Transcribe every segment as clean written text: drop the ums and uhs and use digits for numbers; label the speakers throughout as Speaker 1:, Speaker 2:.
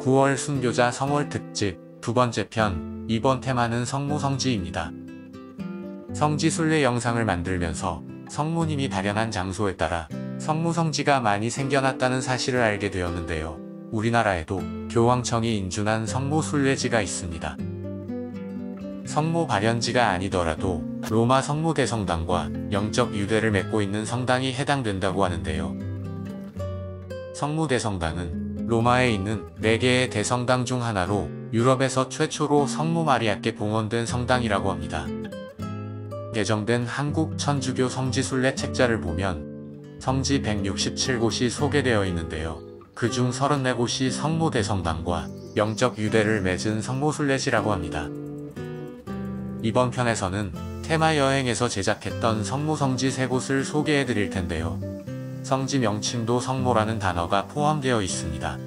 Speaker 1: 9월 순교자 성월 특집 두 번째 편. 이번 테마는 성모성지입니다. 성지 순례 영상을 만들면서 성모님이 발현한 장소에 따라 성모성지가 많이 생겨났다는 사실을 알게 되었는데요. 우리나라에도 교황청이 인준한 성모 순례지가 있습니다. 성모 발현지가 아니더라도 로마 성모대성당과 영적 유대를 맺고 있는 성당이 해당된다고 하는데요. 성모대성당은 로마에 있는 4개의 대성당 중 하나로 유럽에서 최초로 성모 마리아께 봉헌된 성당이라고 합니다. 개정된 한국 천주교 성지순례 책자를 보면 성지 167곳이 소개되어 있는데요. 그중 34곳이 성모대성당과 영적 유대를 맺은 성모순례지라고 합니다. 이번 편에서는 테마 여행에서 제작했던 성모성지 3곳을 소개해 드릴 텐데요. 성지 명칭도 성모라는 단어가 포함되어 있습니다.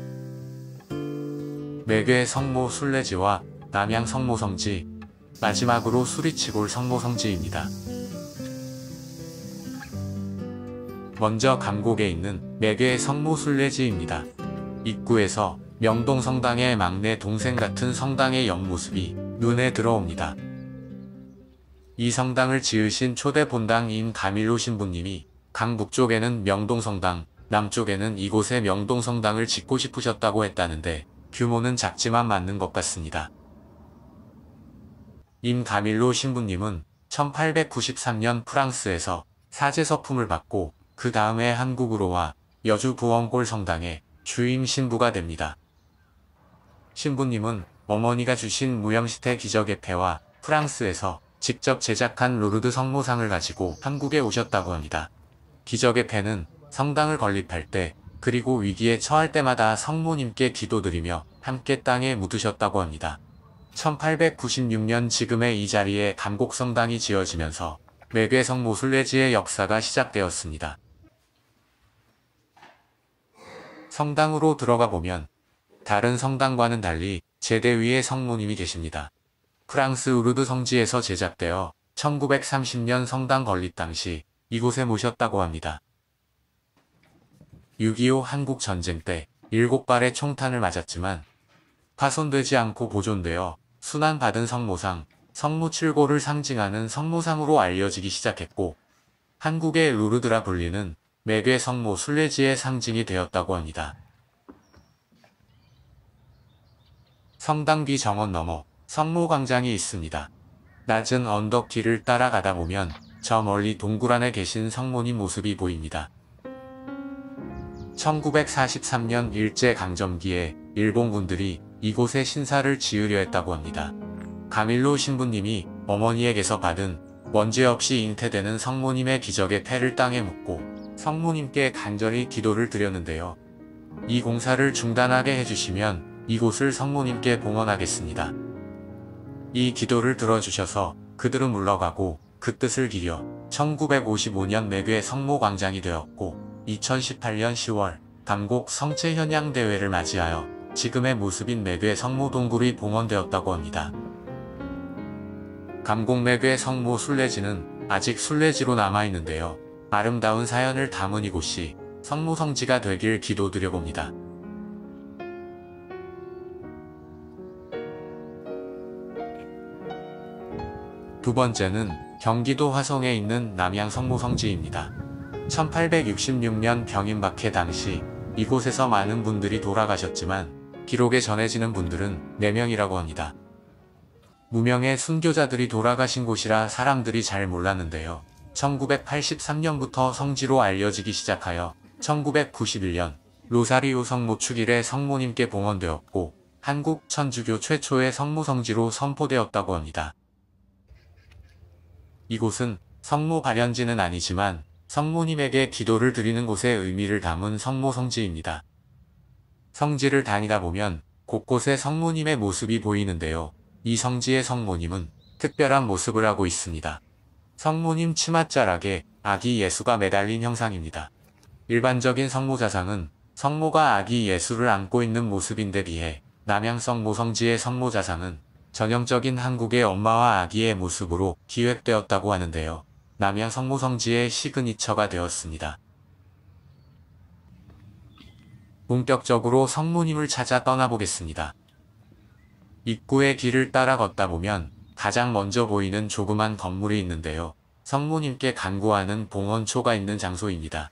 Speaker 1: 매개 성모 순례지와 남양 성모성지, 마지막으로 수리치골 성모성지입니다. 먼저 강곡에 있는 매개 성모 순례지입니다. 입구에서 명동성당의 막내 동생 같은 성당의 옆모습이 눈에 들어옵니다. 이 성당을 지으신 초대 본당인 가밀로 신부님이 강북쪽에는 명동성당, 남쪽에는 이곳에 명동성당을 짓고 싶으셨다고 했다는데 규모는 작지만 맞는 것 같습니다. 임 가밀로 신부님은 1893년 프랑스에서 사제서품을 받고 그 다음에 한국으로 와 여주 부원골 성당의 주임 신부가 됩니다. 신부님은 어머니가 주신 무염시태 기적의패와 프랑스에서 직접 제작한 로르드 성모상을 가지고 한국에 오셨다고 합니다. 기적의 패는 성당을 건립할 때 그리고 위기에 처할 때마다 성모님께 기도드리며 함께 땅에 묻으셨다고 합니다. 1896년 지금의 이 자리에 감곡성당이 지어지면서 매개 성모 순례지의 역사가 시작되었습니다. 성당으로 들어가 보면 다른 성당과는 달리 제대 위에 성모님이 계십니다. 프랑스 우르드 성지에서 제작되어 1930년 성당 건립 당시 이곳에 모셨다고 합니다. 6.25 한국전쟁 때 7발의 총탄을 맞았지만 파손되지 않고 보존되어 순환받은 성모상, 성모칠고를 상징하는 성모상으로 알려지기 시작했고 한국의 루르드라 불리는 매개 성모 순례지의 상징이 되었다고 합니다. 성당 뒤 정원 너머 성모광장이 있습니다. 낮은 언덕 뒤를 따라가다 보면 저 멀리 동굴 안에 계신 성모님 모습이 보입니다. 1943년 일제강점기에 일본군들이 이곳에 신사를 지으려 했다고 합니다. 가밀로 신부님이 어머니에게서 받은 먼지 없이 잉태되는 성모님의 기적의 패를 땅에 묻고 성모님께 간절히 기도를 드렸는데요. 이 공사를 중단하게 해주시면 이곳을 성모님께 봉헌하겠습니다. 이 기도를 들어주셔서 그들은 물러가고 그 뜻을 기려 1955년 매개 성모광장이 되었고 2018년 10월 감곡 성체현양대회를 맞이하여 지금의 모습인 매개 성모동굴이 봉헌되었다고 합니다. 감곡 매개 성모 순례지는 아직 순례지로 남아있는데요. 아름다운 사연을 담은 이곳이 성모성지가 되길 기도드려봅니다. 두 번째는 경기도 화성에 있는 남양 성모성지입니다. 1866년 병임박해 당시 이곳에서 많은 분들이 돌아가셨지만 기록에 전해지는 분들은 4명이라고 합니다. 무명의 순교자들이 돌아가신 곳이라 사람들이 잘 몰랐는데요. 1983년부터 성지로 알려지기 시작하여 1991년 로사리오 성모 축일에 성모님께 봉헌되었고 한국 천주교 최초의 성모성지로 선포되었다고 합니다. 이곳은 성모 발현지는 아니지만 성모님에게 기도를 드리는 곳의 의미를 담은 성모성지입니다. 성지를 다니다 보면 곳곳에 성모님의 모습이 보이는데요. 이 성지의 성모님은 특별한 모습을 하고 있습니다. 성모님 치맛자락에 아기 예수가 매달린 형상입니다. 일반적인 성모자상은 성모가 아기 예수를 안고 있는 모습인데 비해 남양 성모성지의 성모자상은 전형적인 한국의 엄마와 아기의 모습으로 기획되었다고 하는데요. 남양 성모성지의 시그니처가 되었습니다. 본격적으로 성모님을 찾아 떠나보겠습니다. 입구의 길을 따라 걷다 보면 가장 먼저 보이는 조그만 건물이 있는데요. 성모님께 간구하는 봉헌초가 있는 장소입니다.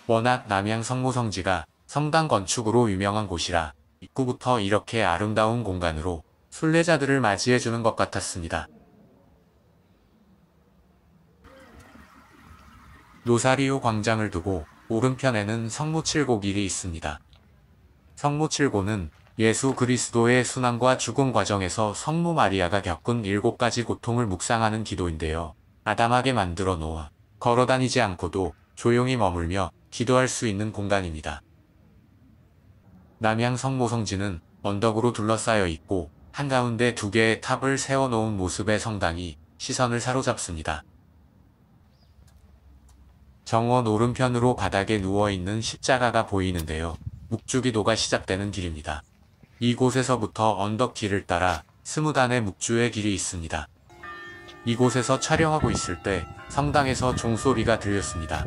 Speaker 1: 워낙 남양 성모성지가 성당 건축으로 유명한 곳이라 입구부터 이렇게 아름다운 공간으로 순례자들을 맞이해주는 것 같았습니다. 로사리오 광장을 두고 오른편에는 성모칠고길이 있습니다. 성모칠고는 예수 그리스도의 순환과 죽음 과정에서 성모 마리아가 겪은 7가지 고통을 묵상하는 기도인데요. 아담하게 만들어 놓아 걸어다니지 않고도 조용히 머물며 기도할 수 있는 공간입니다. 남양 성모성지는 언덕으로 둘러싸여 있고 한가운데 2개의 탑을 세워놓은 모습의 성당이 시선을 사로잡습니다. 정원 오른편으로 바닥에 누워있는 십자가가 보이는데요. 묵주기도가 시작되는 길입니다. 이곳에서부터 언덕길을 따라 20단의 묵주의 길이 있습니다. 이곳에서 촬영하고 있을 때 성당에서 종소리가 들렸습니다.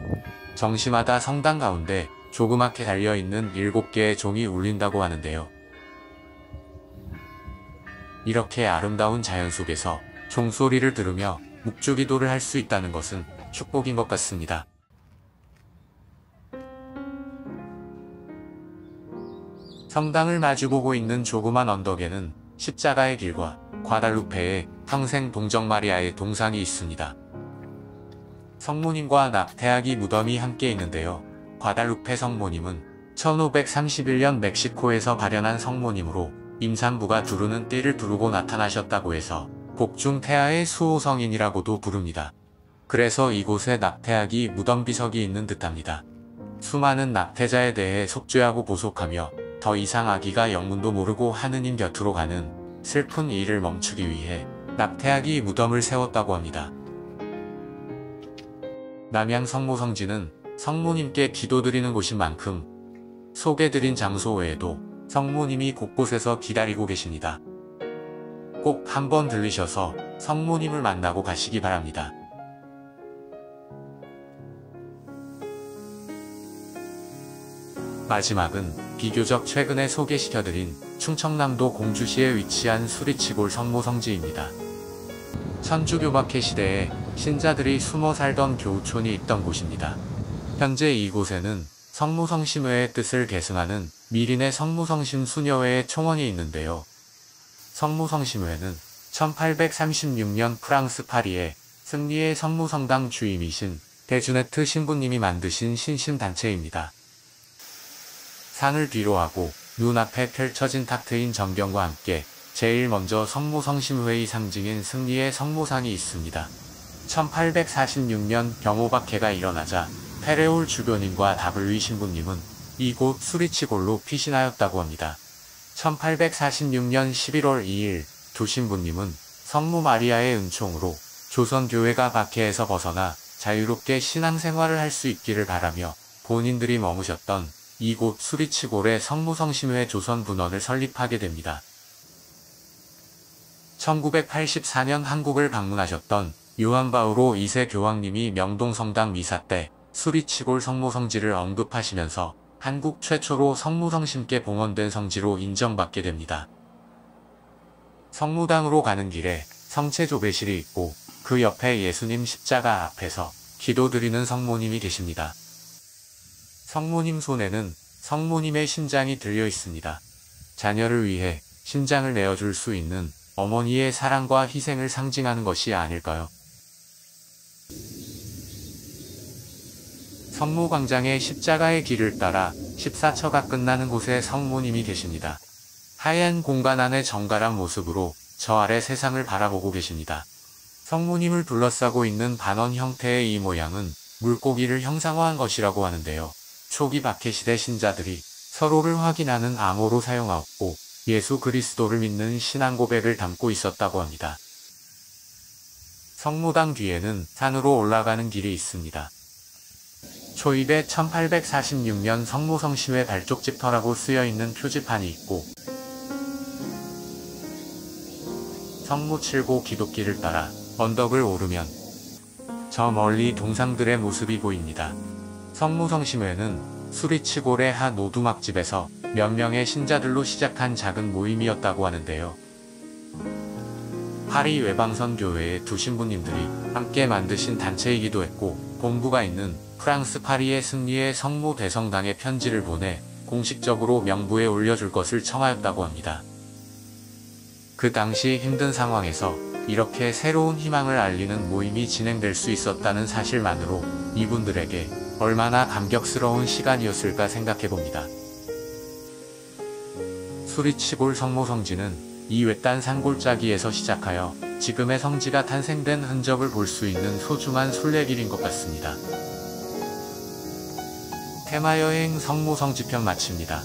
Speaker 1: 정시마다 성당 가운데 조그맣게 달려있는 7개의 종이 울린다고 하는데요. 이렇게 아름다운 자연 속에서 종소리를 들으며 묵주기도를 할 수 있다는 것은 축복인 것 같습니다. 성당을 마주보고 있는 조그만 언덕에는 십자가의 길과 과달루페의 평생 동정 마리아의 동상이 있습니다. 성모님과 낙태아기 무덤이 함께 있는데요. 과달루페 성모님은 1531년 멕시코에서 발현한 성모님으로 임산부가 두르는 띠를 두르고 나타나셨다고 해서 복중 태아의 수호성인이라고도 부릅니다. 그래서 이곳에 낙태아기 무덤 비석이 있는 듯합니다. 수많은 낙태자에 대해 속죄하고 보속하며 더 이상 아기가 영문도 모르고 하느님 곁으로 가는 슬픈 일을 멈추기 위해 낙태아기 무덤을 세웠다고 합니다. 남양 성모성지는 성모님께 기도드리는 곳인 만큼 소개드린 장소 외에도 성모님이 곳곳에서 기다리고 계십니다. 꼭 한번 들리셔서 성모님을 만나고 가시기 바랍니다. 마지막은 비교적 최근에 소개시켜드린 충청남도 공주시에 위치한 수리치골 성모성지입니다. 천주교박해 시대에 신자들이 숨어 살던 교우촌이 있던 곳입니다. 현재 이곳에는 성모성심회의 뜻을 계승하는 미린의 성모성심 수녀회의 총원이 있는데요. 성모성심회는 1836년 프랑스 파리에 승리의 성모성당 주임이신 데주네트 신부님이 만드신 신심단체입니다. 상을 뒤로하고 눈앞에 펼쳐진 탁 트인 전경과 함께 제일 먼저 성모성심회의 상징인 승리의 성모상이 있습니다. 1846년 경호박해가 일어나자 페레올 주교님과 다블위 신부님은 이곳 수리치골로 피신하였다고 합니다. 1846년 11월 2일 두 신부님은 성모 마리아의 은총으로 조선교회가 박해에서 벗어나 자유롭게 신앙생활을 할 수 있기를 바라며 본인들이 머무셨던 이곳 수리치골의 성모성심회 조선분원을 설립하게 됩니다. 1984년 한국을 방문하셨던 요한바오로 2세 교황님이 명동성당 미사 때 수리치골 성모성지를 언급하시면서 한국 최초로 성모성심께 봉헌된 성지로 인정받게 됩니다. 성무당으로 가는 길에 성체조배실이 있고 그 옆에 예수님 십자가 앞에서 기도드리는 성모님이 계십니다. 성모님 손에는 성모님의 심장이 들려 있습니다. 자녀를 위해 심장을 내어줄 수 있는 어머니의 사랑과 희생을 상징하는 것이 아닐까요? 성모광장의 십자가의 길을 따라 14처가 끝나는 곳에 성모님이 계십니다. 하얀 공간 안의 정갈한 모습으로 저 아래 세상을 바라보고 계십니다. 성모님을 둘러싸고 있는 반원 형태의 이 모양은 물고기를 형상화한 것이라고 하는데요. 초기 박해시대 신자들이 서로를 확인하는 암호로 사용하였고 예수 그리스도를 믿는 신앙 고백을 담고 있었다고 합니다. 성모당 뒤에는 산으로 올라가는 길이 있습니다. 초입에 1846년 성모성심회 발족집터라고 쓰여있는 표지판이 있고 성모칠고 기독길을 따라 언덕을 오르면 저 멀리 동상들의 모습이 보입니다. 성모성심회는 수리치골의 한 오두막집에서 몇 명의 신자들로 시작한 작은 모임이었다고 하는데요. 파리 외방선 교회의 두 신부님들이 함께 만드신 단체이기도 했고, 본부가 있는 프랑스 파리의 승리의 성모 대성당에 편지를 보내 공식적으로 명부에 올려줄 것을 청하였다고 합니다. 그 당시 힘든 상황에서 이렇게 새로운 희망을 알리는 모임이 진행될 수 있었다는 사실만으로 이분들에게 얼마나 감격스러운 시간이었을까 생각해봅니다. 수리치골 성모 성지는 이 외딴 산골짜기에서 시작하여 지금의 성지가 탄생된 흔적을 볼 수 있는 소중한 순례길인 것 같습니다. 테마여행 성모 성지편 마칩니다.